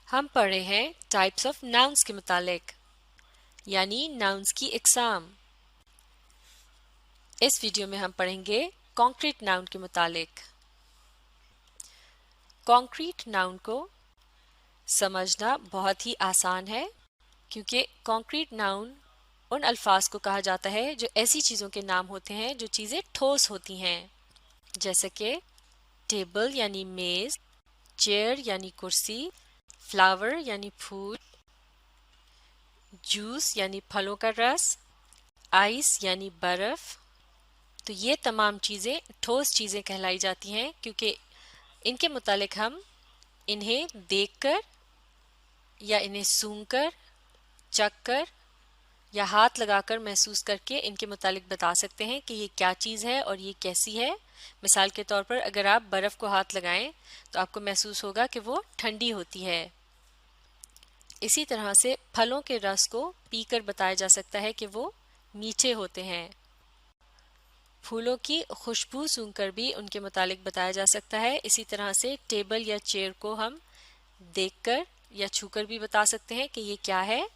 हम पढ़े हैं टाइप्स ऑफ नाउन्स के मुतालिक, यानी नाउन्स की इकसाम। इस वीडियो में हम पढ़ेंगे कॉन्क्रीट नाउन के मुतालिक। कॉन्क्रीट नाउन को समझना बहुत ही आसान है, क्योंकि कॉन्क्रीट नाउन उन अल्फाज को कहा जाता है जो ऐसी चीज़ों के नाम होते हैं जो चीज़ें ठोस होती हैं, जैसे कि टेबल यानी मेज़, चेयर यानी कुर्सी, फ्लावर यानी फूल, जूस यानी फलों का रस, आइस यानी बर्फ। तो ये तमाम चीज़ें ठोस चीज़ें कहलाई जाती हैं, क्योंकि इनके मुतालिक हम इन्हें देखकर या इन्हें सूंघकर, चखकर या हाथ लगाकर महसूस करके इनके मुतालिक बता सकते हैं कि ये क्या चीज़ है और ये कैसी है। मिसाल के तौर पर अगर आप बर्फ़ को हाथ लगाएं तो आपको महसूस होगा कि वो ठंडी होती है। इसी तरह से फलों के रस को पीकर बताया जा सकता है कि वो मीठे होते हैं। फूलों की खुशबू सूंघकर भी उनके मुतालिक बताया जा सकता है। इसी तरह से टेबल या चेयर को हम देखकर या छूकर भी बता सकते हैं कि ये क्या है।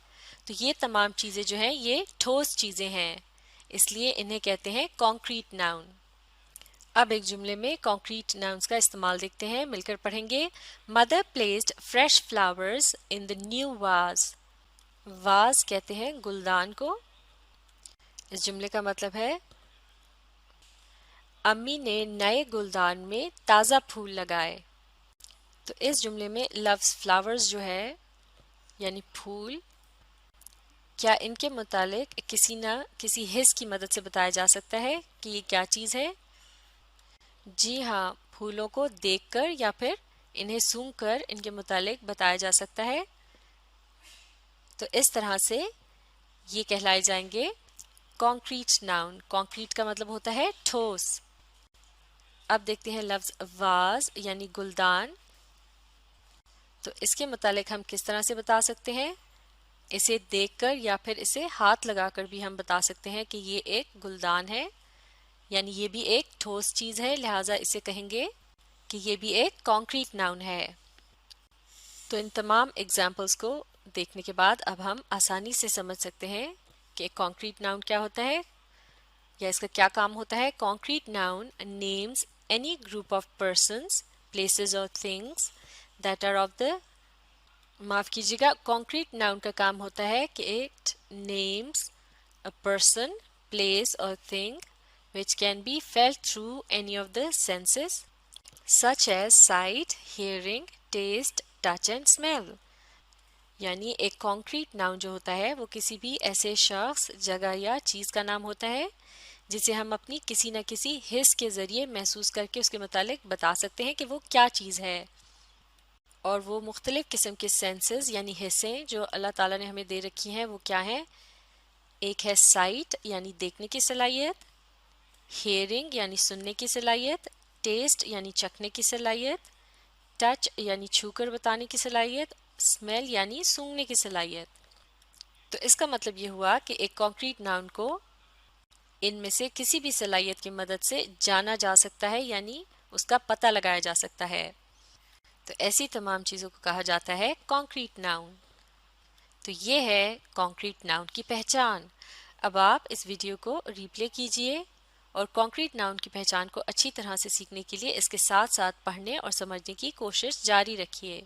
तो ये तमाम चीज़ें जो हैं ये ठोस चीज़ें हैं, इसलिए इन्हें कहते हैं कॉन्क्रीट नाउन। अब एक जुमले में कॉन्क्रीट नाउन्स का इस्तेमाल देखते हैं, मिलकर पढ़ेंगे। Mother placed fresh flowers in the new was. Was कहते हैं गुलदान को। इस जुमले का मतलब है अम्मी ने नए गुलदान में ताज़ा फूल लगाए। तो इस जुमले में लफ्ज़ फ्लावर्स जो है यानी फूल, क्या इनके मुतालिक किसी न किसी हिस्स की मदद से बताया जा सकता है कि ये क्या चीज़ है? जी हाँ, फूलों को देखकर या फिर इन्हें सूंघकर इनके मुतालिक बताया जा सकता है। तो इस तरह से ये कहलाए जाएंगे कॉन्क्रीट नाउन। कॉन्क्रीट का मतलब होता है ठोस। अब देखते हैं लफ्ज़ वाज यानी गुलदान। तो इसके मुतालिक हम किस तरह से बता सकते हैं? इसे देखकर या फिर इसे हाथ लगाकर भी हम बता सकते हैं कि ये एक गुलदान है, यानी ये भी एक ठोस चीज़ है, लिहाजा इसे कहेंगे कि ये भी एक कॉन्क्रीट नाउन है। तो इन तमाम एग्जाम्पल्स को देखने के बाद अब हम आसानी से समझ सकते हैं कि एक कॉन्क्रीट नाउन क्या होता है या इसका क्या काम होता है। Concrete noun names any group of persons, places और things that are of the, माफ़ कीजिएगा, कॉन्क्रीट नाउन का काम होता है कि it names a person, place और thing which can be felt through any of the senses such as sight, hearing, taste, touch and smell। यानी एक कॉन्क्रीट नाउन जो होता है वो किसी भी ऐसे शख्स, जगह या चीज़ का नाम होता है जिसे हम अपनी किसी न किसी हिस्स के ज़रिए महसूस करके उसके मुतालिक बता सकते हैं कि वो क्या चीज़ है। और वो मुख्तलिफ़ किस्म के सेंसेस यानी हिस्सें जो अल्लाह ताला ने हमें दे रखी हैं वो क्या हैं? एक है साइट यानी देखने की सलाहियत, हेयरिंग यानी सुनने की सलाहियत, टेस्ट यानी चखने की सलाहियत, टच यानी छूकर बताने की सलाहियत, स्मेल यानी सूंघने की सलाहियत। तो इसका मतलब ये हुआ कि एक कॉन्क्रीट नाउन को इनमें से किसी भी सलाहियत की मदद से जाना जा सकता है, यानी उसका पता लगाया जा सकता है। तो ऐसी तमाम चीज़ों को कहा जाता है कॉन्क्रीट नाउन। तो ये है कॉन्क्रीट नाउन की पहचान। अब आप इस वीडियो को रिप्ले कीजिए और कॉन्क्रीट नाउन की पहचान को अच्छी तरह से सीखने के लिए इसके साथ साथ पढ़ने और समझने की कोशिश जारी रखिए।